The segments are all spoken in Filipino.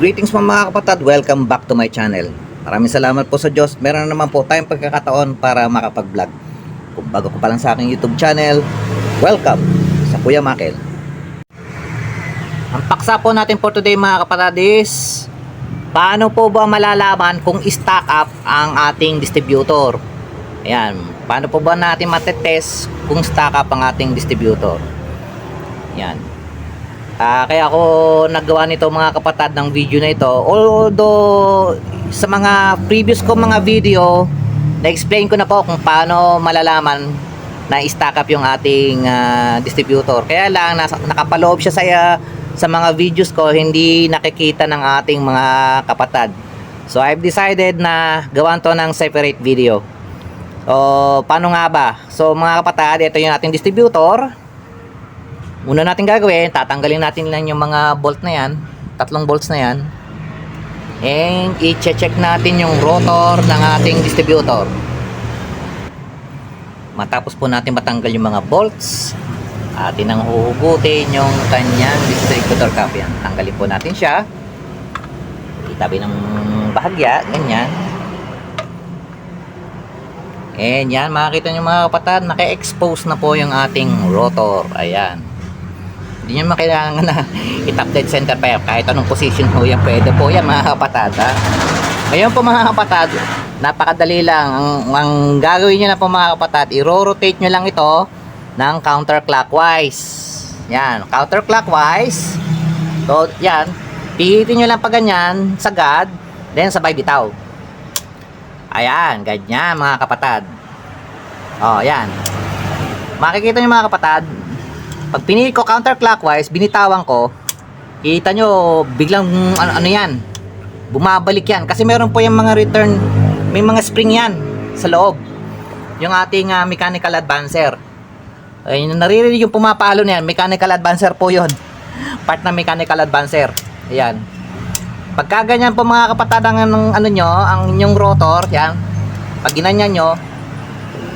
Greetings mga kapatid, welcome back to my channel. Maraming salamat po sa Diyos. Meron naman po tayong pagkakataon para makapag-vlog. Kung bago ko pa lang sa aking YouTube channel, welcome sa Kuya Makel. Ang paksa po natin for today mga kapatid is paano po ba malalaman kung stock up ang ating distributor. Ayan, paano po ba natin matetest kung stock up ang ating distributor. Ayan. Kaya ako naggawa nito mga kapatid ng video na ito. Although sa mga previous ko mga video, na-explain ko na po kung paano malalaman na i-stock up yung ating distributor. Kaya lang nakapaloob siya sa mga videos ko, hindi nakikita ng ating mga kapatid. So I've decided na gawan to ng separate video. So paano nga ba? So mga kapatid, ito yung ating distributor. Una natin gagawin, tatanggalin natin lang yung mga bolt na yan, 3 bolts na yan, and i-check natin yung rotor ng ating distributor. Matapos po natin matanggal yung mga bolts, atin ang huhugutin yung kanyang distributor cap. Yan, tanggalin po natin siya, itabi ng bahagya, ganyan. And yan, makikita nyo mga kapatid, naka-expose na po yung ating rotor. Ayan. Hindi nyo makailangan na i-top dead center pa yan. Kahit anong position po yan, pwede po yan mga kapatid. Ngayon po mga kapatid, napakadali lang. Ang gagawin nyo na po mga kapatid, i-rotate nyo lang ito ng counterclockwise. Yan, counterclockwise. So, yan. Pihitin nyo lang pa ganyan, sagad, then sabay bitaw. Ayan, ganyan mga kapatid. O, yan. Makikita nyo mga kapatid, pag pinili ko counterclockwise, binitawan ko, kita nyo, biglang ano yan, bumabalik yan. Kasi meron po yung mga return, may mga spring yan sa loob. Yung ating mechanical advancer. Ay, naririnig yung pumapalo na yan, mechanical advancer po yun. Part ng mechanical advancer. Ayan. Pagka ganyan po mga kapatid ang ano nyo, ang inyong rotor, yan. Pag ginanyan nyo,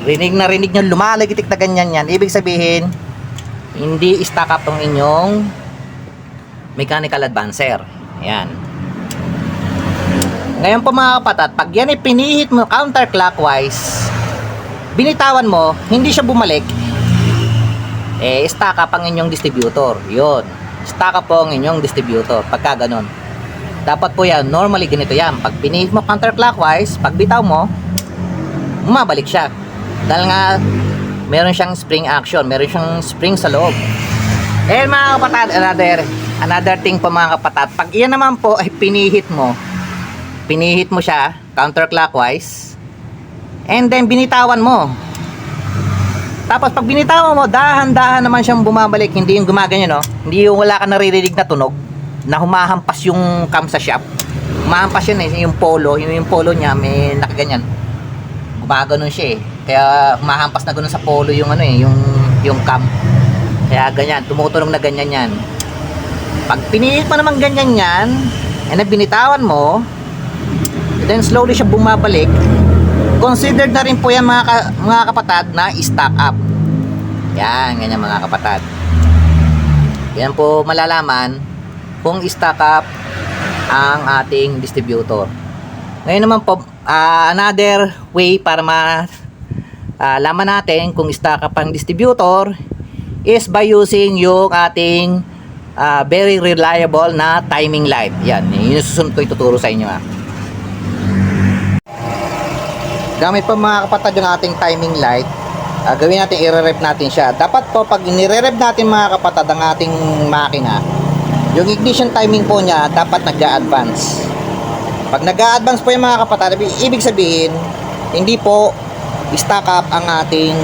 rinig nyo, lumalagitik na ganyan yan. Ibig sabihin, hindi stock up ang inyong mechanical advancer. Ayan. Ngayon po mga kapatid, pag yan ay pinihit mo counterclockwise, binitawan mo, hindi siya bumalik, stock up ang inyong distributor. Yun. Stock up po ang inyong distributor. Pagka ganun. Dapat po yan, normally ganito yan. Pag pinihit mo counterclockwise, pag bitaw mo, bumabalik siya. Dahil nga, meron siyang spring action, meron siyang spring sa loob. Eh mga kapatid, another thing po mga kapatid, pag iyan naman po ay pinihit mo siya counterclockwise, and then binitawan mo. Tapos pag binitawan mo, dahan-dahan naman siyang bumabalik, hindi yung gumaganyan, no? Hindi yung wala ka naririnig na tunog na humahampas yung cam sa shop. Humahampas yun yung polo, yung polo niya may nakaganyan. Gumaganon siya kaya humahampas na ganoon sa polo yung yung cam. Kaya ganyan, tumutunog na ganyan yan. Pag pinihit mo naman ganyan yan, and binitawan mo, then slowly siya bumabalik, considered na rin po yan mga kapatid na stock up. Yan, ganyan mga kapatid. Yan po malalaman kung stock up ang ating distributor. Ngayon naman po, another way para laman natin kung stock up ang distributor is by using yung ating very reliable na timing light. Yan, yung susunod ko ituturo sa inyo. Gamit po mga kapatid yung ating timing light, gawin natin, i-rev natin siya. Dapat po pag i-rev natin mga kapatid ang ating makina, yung ignition timing po niya dapat nag-a-advance. Pag nag-a-advance po yung mga kapatid, ibig sabihin hindi po stock up ang ating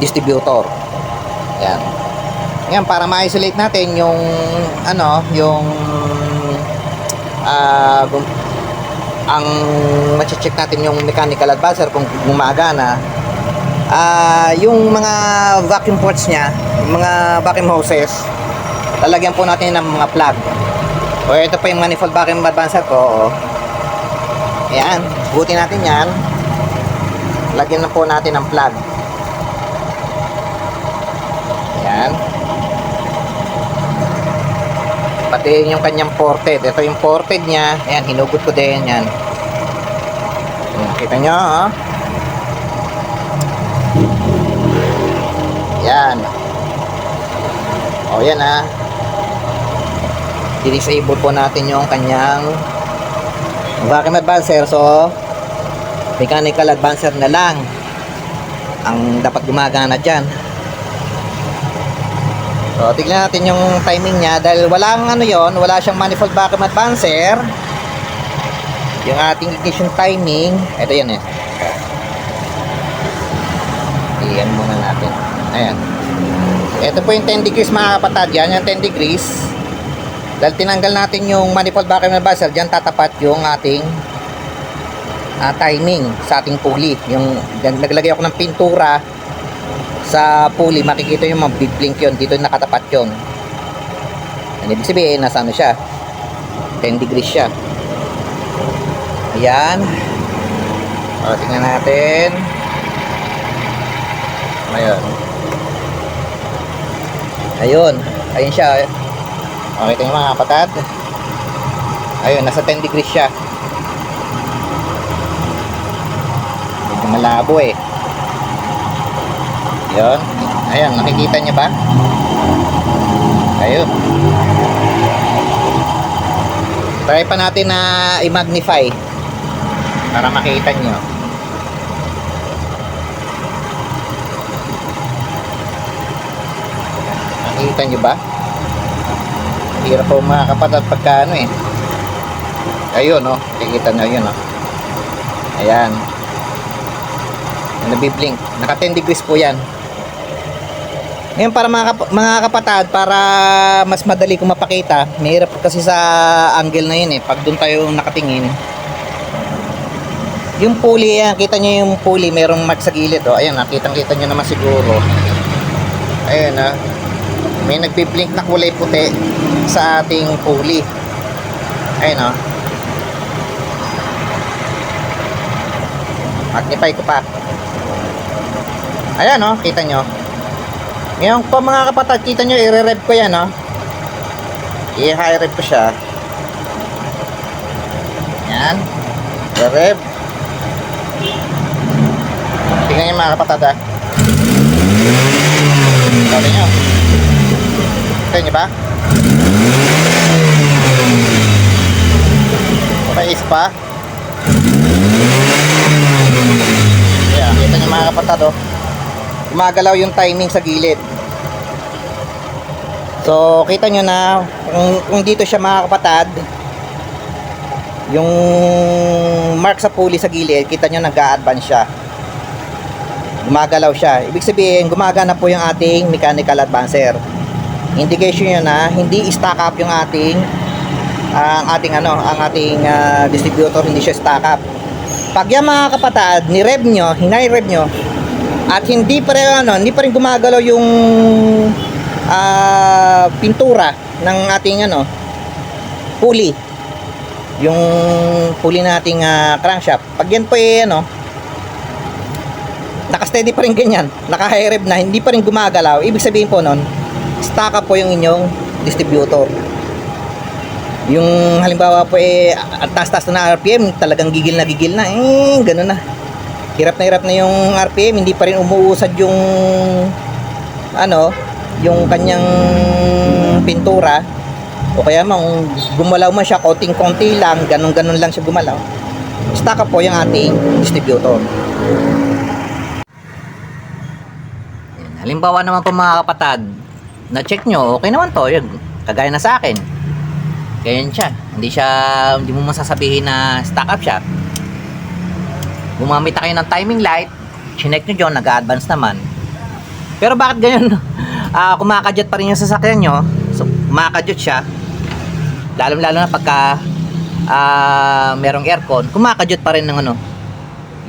distributor. Yan. Yan, para ma-isolate natin yung ang ma-check natin yung mechanical advancer kung gumagana. Yung mga vacuum ports niya, yung mga vacuum hoses, lalagyan po natin ng mga plug. O ito pa yung manifold vacuum advancer ko. Ayan, buti natin yan. Lagyan na po natin ng plug. Ayan. Pati yung kanyang ported. Ito yung ported niya. Ayan, hinugot ko din yan. Kita nyo, oh. Yan. O, yan, ah. I-disable po natin yung kanyang vacuum advancer. So, mechanical advancer na lang ang dapat gumagana dyan. So, tignan natin yung timing niya. Dahil walang ano yon, wala siyang manifold vacuum advancer. Yung ating ignition timing, ito yan eh. Iyan muna natin. Ayan. Ito po yung 10 degrees mga kapatid. Yan yung 10 degrees. Dahil tinanggal natin yung manifold vacuum advancer, dyan tatapat yung ating timing sa ating pulley. Yung naglagay ako ng pintura sa pulley, makikita yung mga big blink yun. Dito yung nakatapat yun. Ano ibig sabihin, nasa ano siya? 10 degrees siya. Ayan. O, tingnan natin. Ayun. Ayun. Ayun siya. Okay, ito yung mga kapatid. Ayun, nasa 10 degrees siya. Medyo malabo eh. Ayun. Ayun, nakikita niyo ba? Ayun. Try pa natin na i-magnify para makita nyo. Nakikita nyo ba? Hirap po mga kapatid pagka ano eh. Ayun oh, nakikita nyo yun oh. Ayan. Nabiblink. Naka 10 degrees po yan. Ngayon para mga kapatid, para mas madali kong mapakita, mahirap kasi sa angle na yun eh. Pag doon tayo nakatingin, yung pulley, kita nyo yung pulley, merong mark sa gilid. Oh. Ayan, nakitang-kita nyo naman siguro. Ayan ah. May nagbiblink na kulay puti sa ating pulley. Ayan oh. Magnify ko pa. Ayan oh, kita nyo. Ngayon po mga kapatid, kita nyo, i-rev ko yan oh. I-high rev ko siya. Yan. I-rev. Tingnan nyo mga kapatid ah. Sabi nyo. Kita nyo ba? Pais pa. Ayan, kita nyo mga kapatid oh. Gumagalaw yung timing sa gilid. So, kita nyo na kung dito siya mga kapatid, yung mark sa pulley sa gilid, kita nyo nag-a-advance siya. Gumagalaw siya. Ibig sabihin, gumagana po yung ating mechanical advancer. Indication nyo na hindi stack up yung ating distributor, hindi siya stack up. Pag yan mga kapatid, ni-rev nyo, hinay-rev nyo, at hindi pa rin gumagalaw yung pintura ng ating pulley. Yung pulley nating crankshaft. Pag yan po naka-steady pa rin ganyan, naka-high rev na, hindi pa rin gumagalaw, ibig sabihin po nun, stack up po yung inyong distributor. Yung halimbawa po at taas-taas na RPM, talagang gigil na, gano'n na. Hirap na yung RPM, hindi pa rin umuusad yung yung kanyang pintura, o kaya gumalaw man siya konting-konti lang, ganun lang siya gumalaw, stack up po yung ating distributor. Halimbawa naman po mga kapatid, na check nyo, okay naman to, yun, kagaya na sa akin, ganyan siya, hindi mo masasabihin na stack up siya. Gumamit na kayo ng timing light, chinek nyo dyan, nag-a-advance naman. Pero bakit ganyan? Kumakadyot pa rin yung sasakyan nyo. So, kumakadyot siya. Lalo na pagka merong aircon, kumakadyot pa rin ng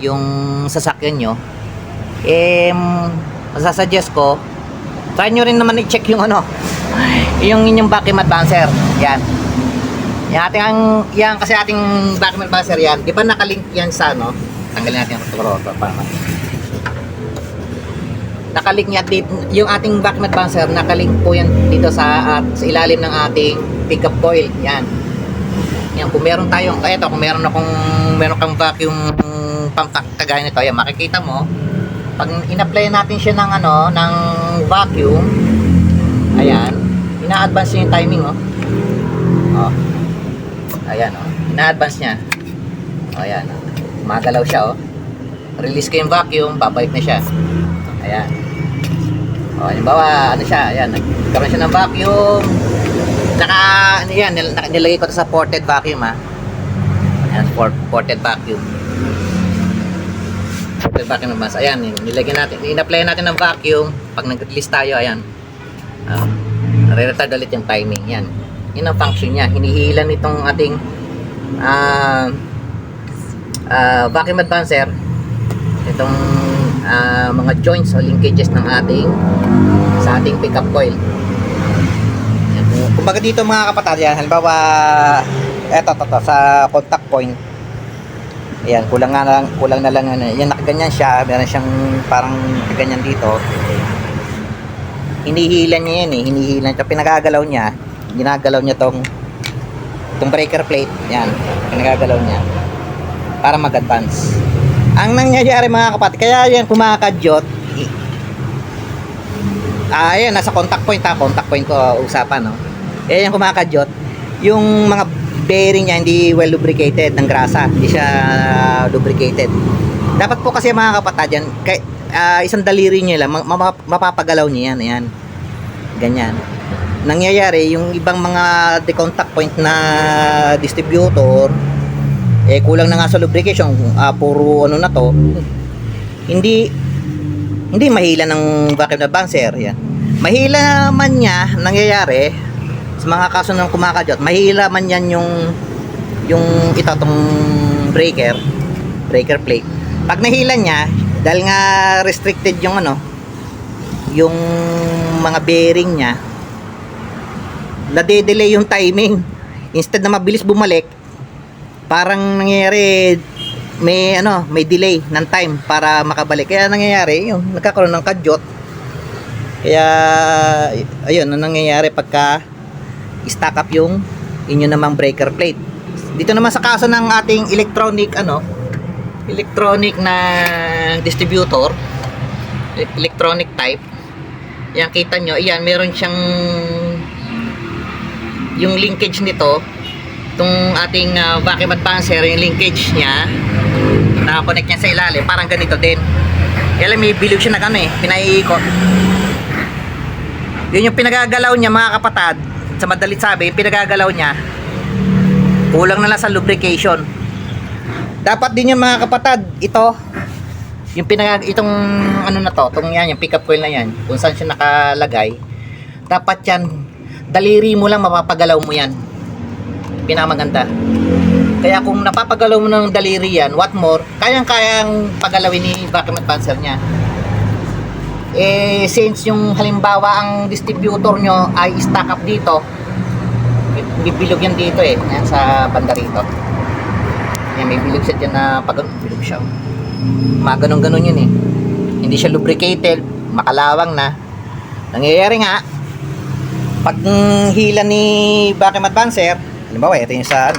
yung sasakyan nyo. Masasuggest ko, try nyo rin naman i-check yung yung inyong vacuum advancer. Yan. Yan kasi ating vacuum advancer yan. Di ba nakalink yan sa tanggalin natin ang rotor para nakalink niya dito, yung ating vacuum advancer, nakalink po yan dito sa ilalim ng ating pickup coil. Yan. Yan, kung meron tayong, eto, kung meron kang vacuum pump kagaya nito, yan, makikita mo, pag in-apply natin siya ng ng vacuum, ayan, ina-advance niya yung timing, oh. Oh. Ayan, oh. Ina-advance niya. Oh, ayan, oh. Magalaw siya, oh. Release ko yung vacuum, babalik na siya. Ayan. Oh, halimbawa, siya, ayan, nagkaroon siya ng vacuum. Nilagay ko ito sa ported vacuum, ha. Ayan, ported vacuum. Ported vacuum naman. Ayan, nilagyan natin, in-apply natin ng vacuum. Pag nag-release tayo, ayan. Re-retard ulit yung timing, yan. Yun ang function niya. Hinihilan itong ating vacuum advancer, itong mga joints o linkages ng sa ating pickup coil. Kumbaga dito mga kapatid, yan, halimbawa eto sa contact point, ayan, kulang na lang yan, nakaganyan siya, meron siyang parang nakaganyan dito, hinihilan niya yan, hinihilan siya, ginagalaw niya tong breaker plate, yan, pinagagalaw niya para mag-advance. Ang nangyayari mga kapatid, kaya yan kumakadyot, ayan, nasa contact point ko usapan, no? Ayan yung kumakadyot, yung mga bearing niya hindi well lubricated ng grasa, hindi siya lubricated. Dapat po kasi mga kapatid yan, isang daliri niya lang, mapapagalaw niya yan, ayan, ganyan. Nangyayari, yung ibang mga decontact point na distributor, kulang na nga sa lubrication, puro na to, hindi mahila ng vacuum advancer, yan. Mahila man niya, nangyayari sa mga kaso ng kumakadyot, mahila man yan yung itong breaker plate. Pag nahila niya, dahil nga restricted yung yung mga bearing niya, nade-delay yung timing. Instead na mabilis bumalik, parang nangyayari may delay ng time para makabalik. Kaya nangyayari yung nagkakaroon ng kadyot. Kaya ayun ang nangyayari pagka stack up yung inyo namang breaker plate. Dito naman sa kaso ng ating electronic na distributor, electronic type, yan, kita nyo, ayan, meron siyang yung linkage nito, itong ating vacuum advancer, yung linkage niya naka-connect niya sa ilalim, parang ganito din. Kaya may bilog siya na pinaiikot. Yun yung pinagagalaw niya mga kapatid. Sa madalit sabi, pinagagalaw niya, kulang na lang sa lubrication. Dapat din yung mga kapatid, ito yung itong yung pickup coil na yan, kung saan siya nakalagay, dapat yan, daliri mo lang mapapagalaw mo yan. Pinakamaganda. Kaya kung napapagalaw mo ng daliri yan, what more, kayang pagalawin ni vacuum advancer niya. Since yung halimbawa ang distributor nyo ay stack up dito, bibilog yan dito yan sa banda rito. Yan, may bilog siya dyan na bilog siya. Mga ganun yun hindi siya lubricated, makalawang na. Nangyayari nga, pag hila ni vacuum advancer, halimbawa ito yung sa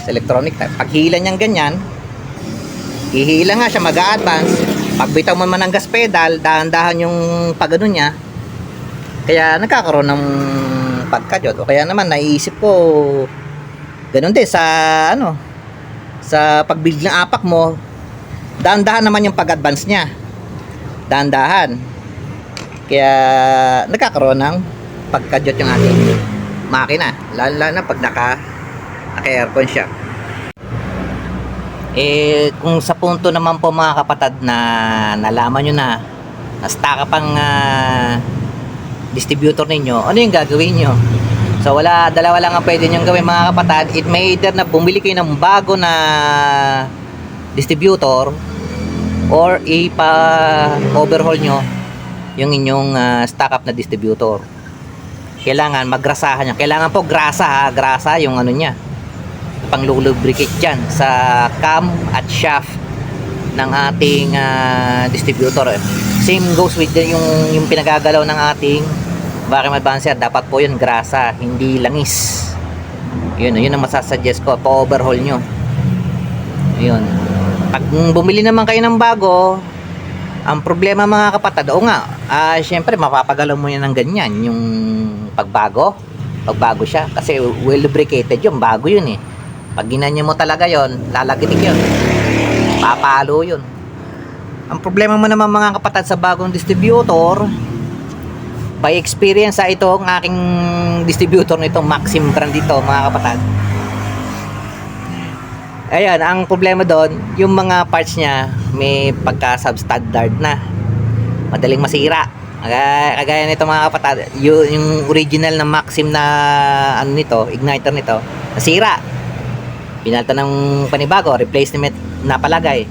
electronic type, pag hila niyang ganyan, ihila nga siya, mag-a-advance. Pagbitaw mo man ng gas pedal, dahan-dahan yung pagano niya, kaya nagkakaroon ng pagkadyot. O kaya naman naiisip ko, ganun din sa sa pagbuild ng apak mo, dahan-dahan naman yung pag-advance niya, dahan-dahan, kaya nagkakaroon ng pagkadyot yung ating makina, lalo na pag naka-aircon siya. Kung sa punto naman po mga kapatid na nalaman nyo na stack up ang distributor ninyo, ano yung gagawin nyo? So dalawa lang ang pwede nyo gawin mga kapatid. It may either na bumili kayo ng bago na distributor or ipa-overhaul nyo yung inyong stack up na distributor. Kailangan magrasahan nyo. Kailangan po grasa yung niya, pang lubricate dyan sa cam at shaft ng ating distributor. Same goes with yung pinagagalaw ng ating vacuum advancer, dapat po yun grasa, hindi langis. Yun ang masasuggest ko, pa-overhaul nyo. Yun. Pag bumili naman kayo ng bago, ang problema mga kapatid, syempre mapapagalan mo yan ng ganyan, yung pagbago siya, kasi well lubricated yun, bago yun eh. Pag ginanya mo talaga yun, lalagitik yun, papalo yun. Ang problema mo naman mga kapatid sa bagong distributor, by experience ito ang aking distributor nito, Maxim brand dito mga kapatid. Ayan, ang problema doon, yung mga parts niya may pagka-substandard na. Madaling masira. Kagaya nito mga kapatid, yung original na Maxim na ano nito, igniter nito, nasira. Pinalta ng panibago, replacement na palagay.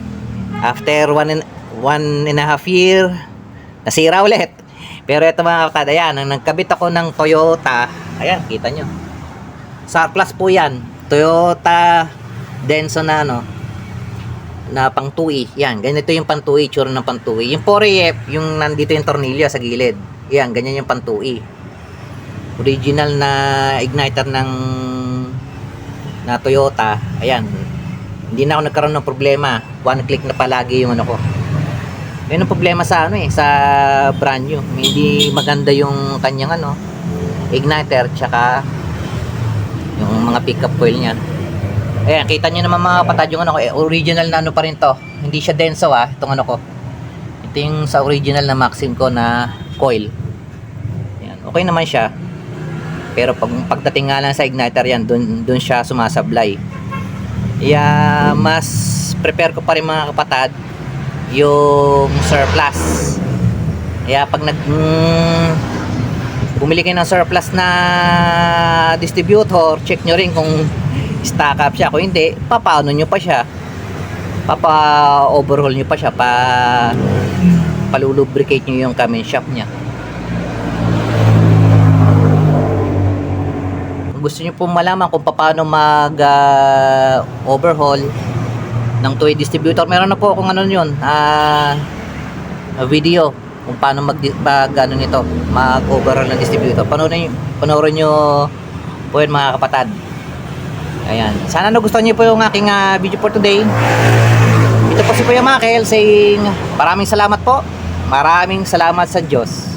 After one and a half year, nasira ulit. Pero ito mga kapatid, ayan, nang nagkabit ako ng Toyota, ayan, kita nyo. Surplus po yan. Toyota Denso na na pang 2E. Yan, ganito yung pang 2E, tsura ng pang 2E. Yung 4EF, yung nandito yung tornilyo sa gilid. Yan, ganyan yung pang 2E. Original na igniter na Toyota. Ayan. Hindi na ako nagkaroon ng problema. One click na palagi yung ko. Yun ang problema sa sa brand new. Hindi maganda yung kanyang igniter tsaka yung mga pickup coil niya. Ayan, kita nyo naman mga kapatid yung original na pa rin to. Hindi siya denso itong ko. Ito yung sa original na Maxim ko na coil. Ayan, okay naman siya. Pero pagdating nga lang sa igniter yan, dun siya sumasablay. Mas prepare ko pa rin mga kapatid yung surplus. Pag bumili kayo ng surplus na distributor, check nyo rin kung stock up siya. Kung hindi, papaano nyo pa siya, overhaul nyo pa siya, palulubricate nyo yung cam shop nya. Kung gusto nyo po malaman kung paano mag overhaul ng toy distributor, meron na po akong video kung paano mag overhaul ng distributor. Panoorin nyo po yun mga kapatid. Ayan. Sana nagustuhan niyo po yung aking video for today. Ito po si Kuya Makel saying maraming salamat po. Maraming salamat sa Diyos.